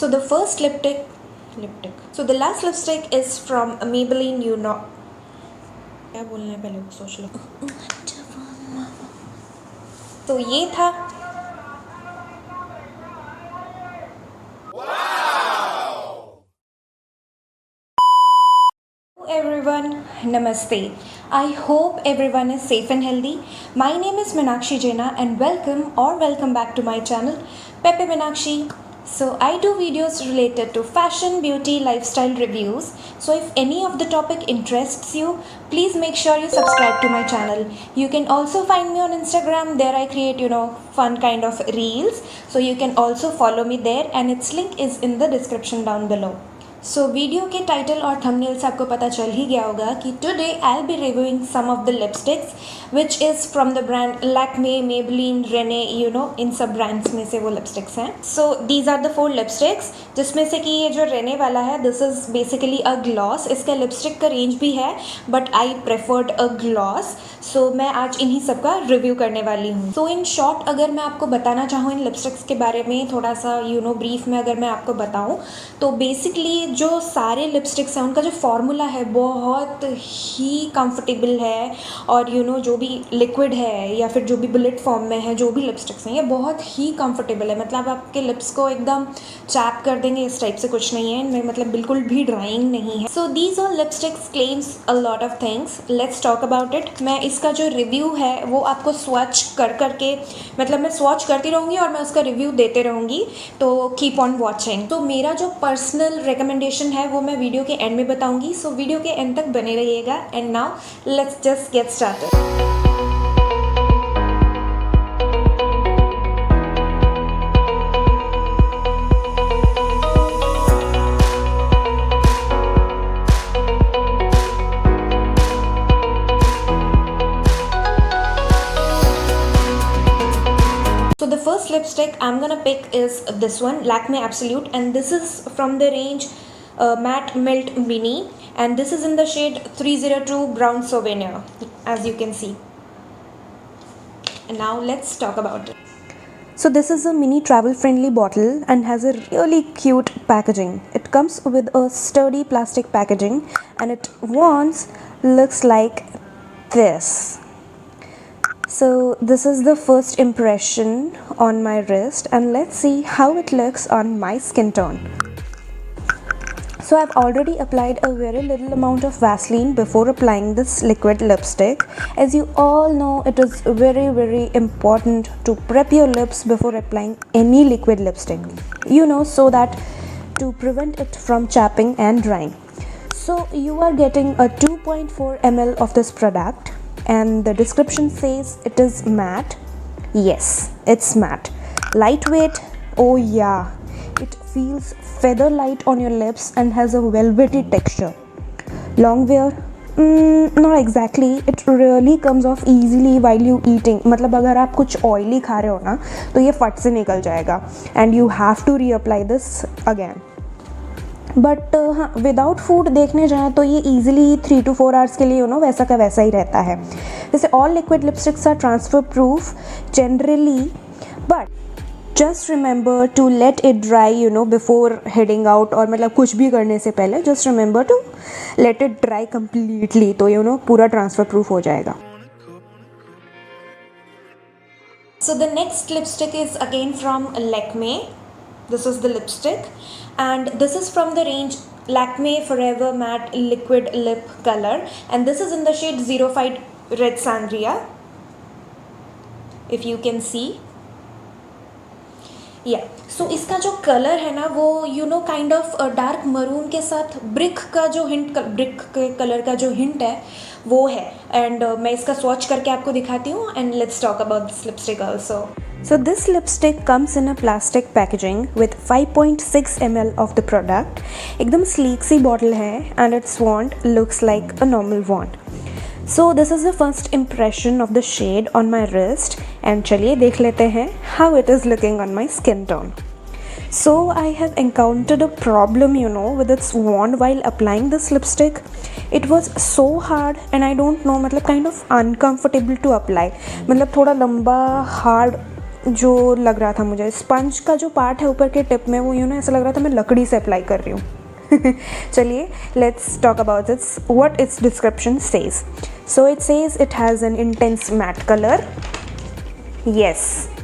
So the first lipstick. So the last lipstick is from Maybelline. You know, क्या बोलना है पहले सोच लो. तो ये था. Everyone, Namaste. I hope everyone is safe and healthy. My name is Meenakshi Jaina and welcome back to my channel Pepe Meenakshi. So I do videos related to fashion, beauty, lifestyle reviews. So if any of the topic interests you, please make sure you subscribe to my channel. You can also find me on Instagram. There I create, fun kind of reels. So you can also follow me there and its link is in the description down below. So video के title और thumbnail से आपको पता चल ही गया होगा कि today I will be reviewing some of the lipsticks which is from the brand Lakme, Maybelline, Renee, इन सब ब्रांड्स में से वो लिपस्टिक्स हैं. So these are the 4 lipsticks, जिसमें से कि ये जो रेने वाला है this is basically a gloss. इसका लिपस्टिक का रेंज भी है but I preferred a gloss. सो मैं आज इन्हीं सब का रिव्यू करने वाली हूँ. सो इन शॉर्ट अगर मैं आपको बताना चाहूँ इन लिपस्टिक्स के बारे में थोड़ा सा ब्रीफ में अगर मैं आपको बताऊँ तो बेसिकली जो सारे लिपस्टिक्स हैं उनका जो फॉर्मूला है बहुत ही कंफर्टेबल है. और जो भी लिक्विड है या फिर जो भी बुलेट फॉर्म में है जो भी लिपस्टिक्स हैं ये बहुत ही कंफर्टेबल है. मतलब आपके लिप्स को एकदम चैप कर देंगे, इस टाइप से कुछ नहीं है इनमें, मतलब बिल्कुल भी ड्राइंग नहीं है. So these all lipsticks claims a lot of things. Let's talk about it. मैं इसका जो रिव्यू है वो आपको स्वॉच करके मतलब मैं स्वॉच करती रहूँगी और मैं उसका रिव्यू देते रहूँगी. तो कीप ऑन वॉचिंग. तो मेरा जो पर्सनल रिकमेंडेशन है वो मैं वीडियो के एंड में बताऊंगी. सो वीडियो के एंड तक बने रहिएगा. And now let's just get started. So the first lipstick I'm gonna pick is this one, Lakme Absolute, and this is from the range Matte Melt Mini, and this is in the shade 302 Brown Souvenir, as you can see. And now let's talk about it. So this is a mini travel friendly bottle and has a really cute packaging. It comes with a sturdy plastic packaging and it looks like this. So this is the first impression on my wrist and let's see how it looks on my skin tone. So I've already applied a very little amount of Vaseline before applying this liquid lipstick. As you all know, it is very important to prep your lips before applying any liquid lipstick. So that to prevent it from chapping and drying. So you are getting a 2.4 ml of this product. And the description says it is matte. Yes, it's matte. Lightweight. Oh yeah, it feels feather light on your lips and has a velvety texture. Long wear? Not exactly. It really comes off easily while you eating. मतलब अगर आप कुछ oily खा रहे हो ना तो ये फट से निकल जाएगा. And you have to reapply this again. But हाँ, विदाउट फूड देखने जाएँ तो ये ईजिली 3 to 4 आवर्स के लिए वैसा का वैसा ही रहता है. जैसे all liquid lipsticks are transfer proof generally, but just remember to let it dry before heading out. और मतलब कुछ भी करने से पहले just remember to let it dry completely, तो पूरा ट्रांसफर प्रूफ हो जाएगा. So the next lipstick is again from Lakme. This is the lipstick and this is from the range Lakme Forever Matte Liquid Lip Color and this is in the shade 05 Red Sangria, if you can see. सो इसका जो colour है ना वो kind of dark maroon के साथ brick के colour का जो हिंट है वो है. एंड मैं इसका स्वॉच करके आपको दिखाती हूँ and let's talk about this lipstick also. So this lipstick comes in a plastic packaging with 5.6 ml of the product. एकदम sleek सी bottle है and its wand looks like a normal wand. So this is the first impression of the shade on my wrist and चलिए देख लेते हैं how it is looking on my skin tone. So I have encountered a problem with its wand while applying this lipstick. It was so hard and I don't know मतलब kind of uncomfortable to apply. मतलब थोड़ा लंबा hard जो लग रहा था मुझे, sponge का जो पार्ट है ऊपर के टिप में, वो ऐसा लग रहा था मैं लकड़ी से अप्लाई कर रही हूँ। चलिए, let's talk about this, what it's description says. So it says it has an intense matte colour. Yes,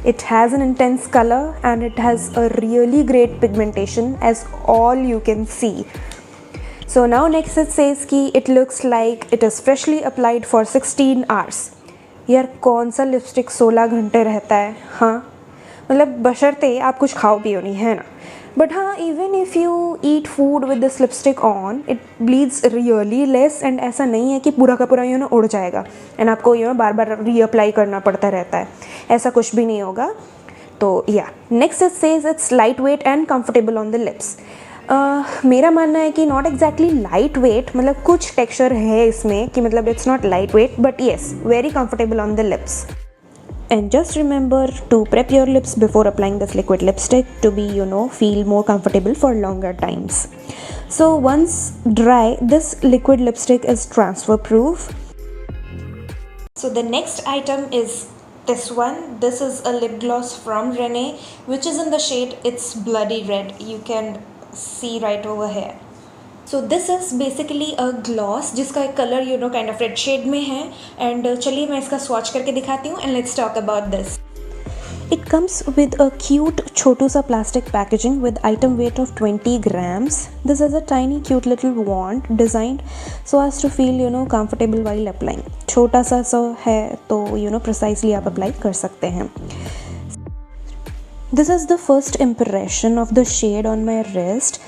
it has an intense color and it has a really great pigmentation, as all you can see. So now next it says कि it looks like it is freshly applied for 16 hours. यार कौन सा lipstick 16 घंटे रहता है? हाँ, मतलब बशर्ते आप कुछ खाओ पियो नहीं, है ना. बट हाँ, even if you eat food with this lipstick on, it bleeds really less. And ऐसा नहीं है कि पूरा का पूरा उड़ जाएगा एंड आपको बार बार रीअप्लाई करना पड़ता रहता है, ऐसा कुछ भी नहीं होगा. तो या next it says its light weight and comfortable on the lips. मेरा मानना है कि नॉट एग्जैक्टली लाइट वेट, मतलब कुछ टेक्सचर है इसमें कि मतलब it's not light weight, but yes very comfortable on the lips. And just remember to prep your lips before applying this liquid lipstick to be, feel more comfortable for longer times. So once dry, this liquid lipstick is transfer proof. So the next item is this one. This is a lip gloss from Rene, which is in the shade It's Bloody Red. You can see right over here. So this is basically a gloss जिसका colour kind of red shade में है. And चलिए मैं इसका swatch करके दिखाती हूँ and let's talk about this. It comes with a cute छोटू सा plastic packaging with item weight of 20 grams. This is a tiny cute little wand designed so as to feel comfortable while applying. छोटा सा है तो precisely आप apply कर सकते हैं. This is the first impression of the shade on my wrist,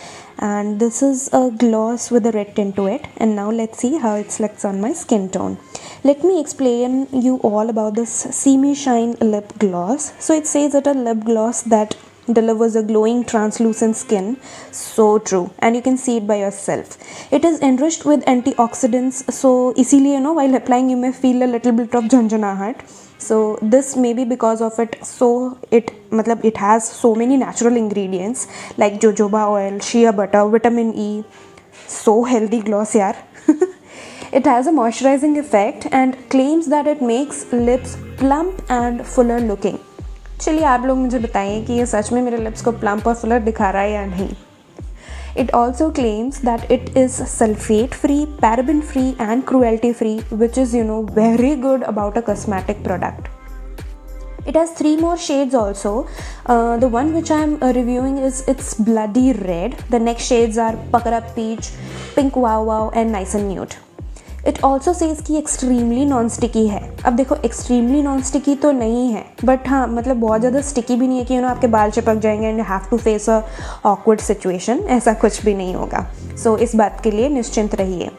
and this is a gloss with a red tint to it. And now let's see how it looks on my skin tone. Let me explain you all about this Simi Shine lip gloss. So it says that a lip gloss that delivers a glowing translucent skin. So true, and you can see it by yourself. It is enriched with antioxidants, so इसीलिए while applying you may feel a little bit of झंझनाहट. So this may be because of it. So it has so many natural ingredients like jojoba oil, shea butter, vitamin E. So healthy gloss यार. It has a moisturizing effect and claims that it makes lips plump and fuller looking. चलिए आप लोग मुझे बताइए कि ये सच में मेरे लिप्स को प्लम्प और फुलर दिखा रहा है या नहीं. It also claims that it is sulfate free, paraben free and cruelty free, which is very good about a cosmetic product. It has 3 more shades also. The one which I am reviewing is It's Bloody Red. The next shades are Pucker Up Peach, Pink Wow Wow and Nice and Nude. It also says कि extremely non-sticky है. अब देखो extremely non-sticky तो नहीं है, but हाँ मतलब बहुत ज़्यादा sticky भी नहीं है कि आपके बाल चिपक जाएंगे and you have to face a awkward situation. ऐसा कुछ भी नहीं होगा. So इस बात के लिए निश्चिंत रहिए.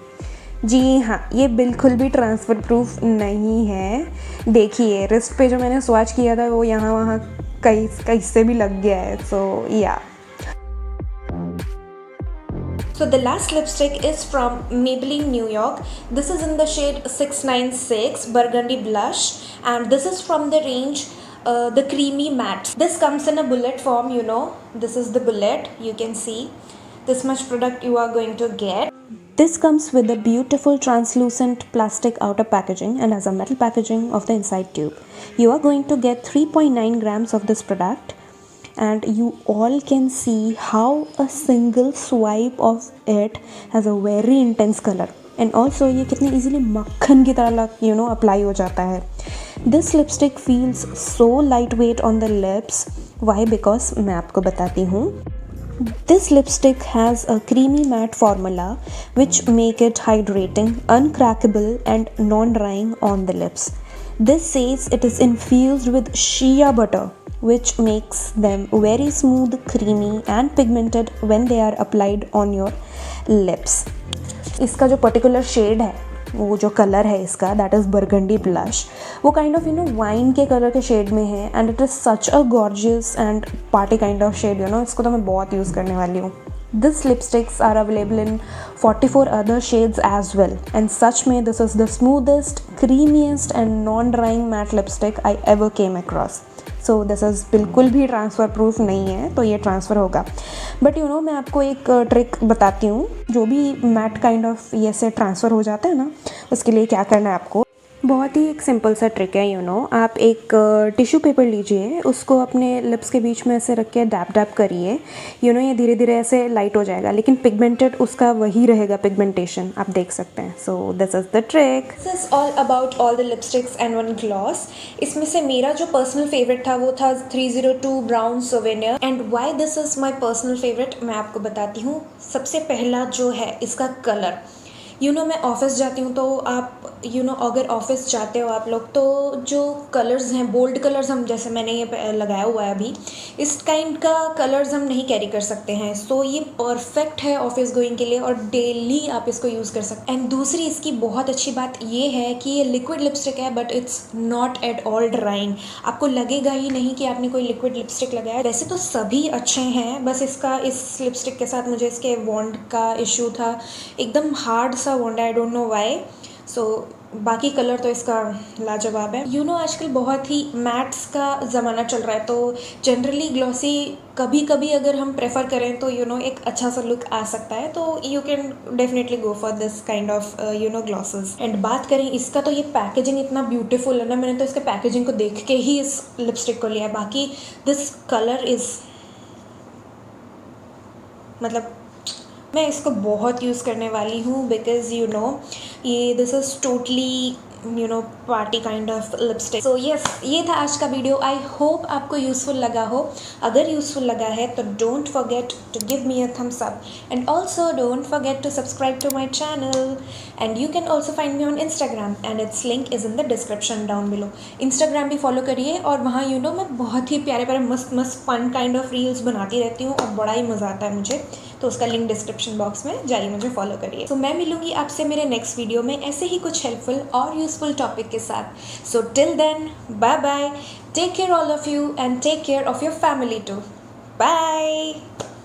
जी हाँ, ये बिल्कुल भी ट्रांसफ़र प्रूफ नहीं है. देखिए रिस्ट पे जो मैंने स्वॉच किया था वो यहाँ वहाँ कहीं से भी लग गया है. So yeah. So the last lipstick is from Maybelline New York. This is in the shade 696 Burgundy Blush, and this is from the range the Creamy Matte. This comes in a bullet form, This is the bullet. You can see this much product you are going to get. This comes with a beautiful translucent plastic outer packaging and has a metal packaging of the inside tube. You are going to get 3.9 grams of this product. And you all can see how a single swipe of it has a very intense color. And also ये कितनी easily मक्खन की तरह apply हो जाता है. This lipstick feels so lightweight on the lips. Why? Because मैं आपको बताती हूँ. This lipstick has a creamy matte formula which make it hydrating, uncrackable and non-drying on the lips. This says it is infused with shea butter, which makes them very smooth, creamy and pigmented when they are applied on your lips. इसका जो particular shade है, वो जो colour है इसका, that is burgundy blush, वो kind of wine के colour के shade में है and it is such a gorgeous and party kind of shade. इसको तो मैं बहुत यूज़ करने वाली हूँ. These lipsticks are available in 44 other shades as well, and such में this is the smoothest, creamiest and non-drying matte lipstick I ever came across. So this is बिल्कुल भी ट्रांसफ़र प्रूफ नहीं है, तो ये ट्रांसफ़र होगा. बट मैं आपको एक ट्रिक बताती हूँ. जो भी मैट काइंड ऑफ ये से ट्रांसफ़र हो जाता है ना, उसके लिए क्या करना है आपको. बहुत ही एक सिंपल सा ट्रिक है आप एक टिश्यू पेपर लीजिए, उसको अपने लिप्स के बीच में ऐसे रख के डैप डैप करिए। ये धीरे धीरे ऐसे लाइट हो जाएगा, लेकिन पिगमेंटेड उसका वही रहेगा, पिगमेंटेशन आप देख सकते हैं। So this is the trick. This is all about all the lipsticks and one gloss. इसमें से मेरा जो पर्सनल फेवरेट था वो था 302 brown souvenir. And why this is my personal favourite मैं आपको बताती हूँ। सबसे पहला जो है इसका कलर। मैं ऑफ़िस जाती हूँ तो आप अगर ऑफ़िस जाते हो आप लोग तो जो कलर्स हैं बोल्ड कलर्स, हम जैसे मैंने ये लगाया हुआ है अभी, इस काइंड का कलर्स हम नहीं कैरी कर सकते हैं। सो ये परफेक्ट है ऑफिस गोइंग के लिए और डेली आप इसको यूज़ कर सकते हैं। एंड दूसरी इसकी बहुत अच्छी बात ये है कि ये लिक्विड लिपस्टिक है but it's not at all drawing. आपको लगेगा ही नहीं कि आपने कोई लिक्विड लिपस्टिक लगाया। वैसे तो सभी अच्छे हैं, बस इस लिपस्टिक के साथ मुझे इसके वॉन्ड का इशू था, एकदम हार्ड सा वॉन्ड, आई डोंट नो वाई। सो बाकी कलर तो इसका लाजवाब है। आजकल बहुत ही मैट्स का ज़माना चल रहा है, तो जनरली ग्लॉसी कभी कभी अगर हम प्रेफर करें तो एक अच्छा सा लुक आ सकता है, तो you can definitely go for this kind of glosses. And बात करें इसका, तो ये पैकेजिंग इतना ब्यूटीफुल है ना, मैंने तो इसके पैकेजिंग को देख के ही इस लिपस्टिक को लिया है। बाकी दिस कलर इज़, मतलब मैं इसको बहुत यूज़ करने वाली हूँ बिकॉज ये this is totally party kind of lipstick. So yes, ये था आज का वीडियो। आई होप आपको यूज़फुल लगा हो। अगर यूज़फुल लगा है तो don't forget to give me a thumbs up and also don't forget to subscribe to my channel. And you can also find me on Instagram and its link is in the description down below. Instagram भी follow करिए और वहाँ मैं बहुत ही प्यारे प्यारे मस्त मस्त फन काइंड ऑफ रील्स बनाती रहती हूँ और बड़ा ही मज़ा आता है मुझे, तो उसका लिंक डिस्क्रिप्शन बॉक्स में जाइए, मुझे फॉलो करिए। तो मैं मिलूंगी आपसे मेरे नेक्स्ट वीडियो में ऐसे ही कुछ हेल्पफुल और यूजफुल टॉपिक के साथ। So till then, bye bye, take care all of you and take care of your family too. Bye.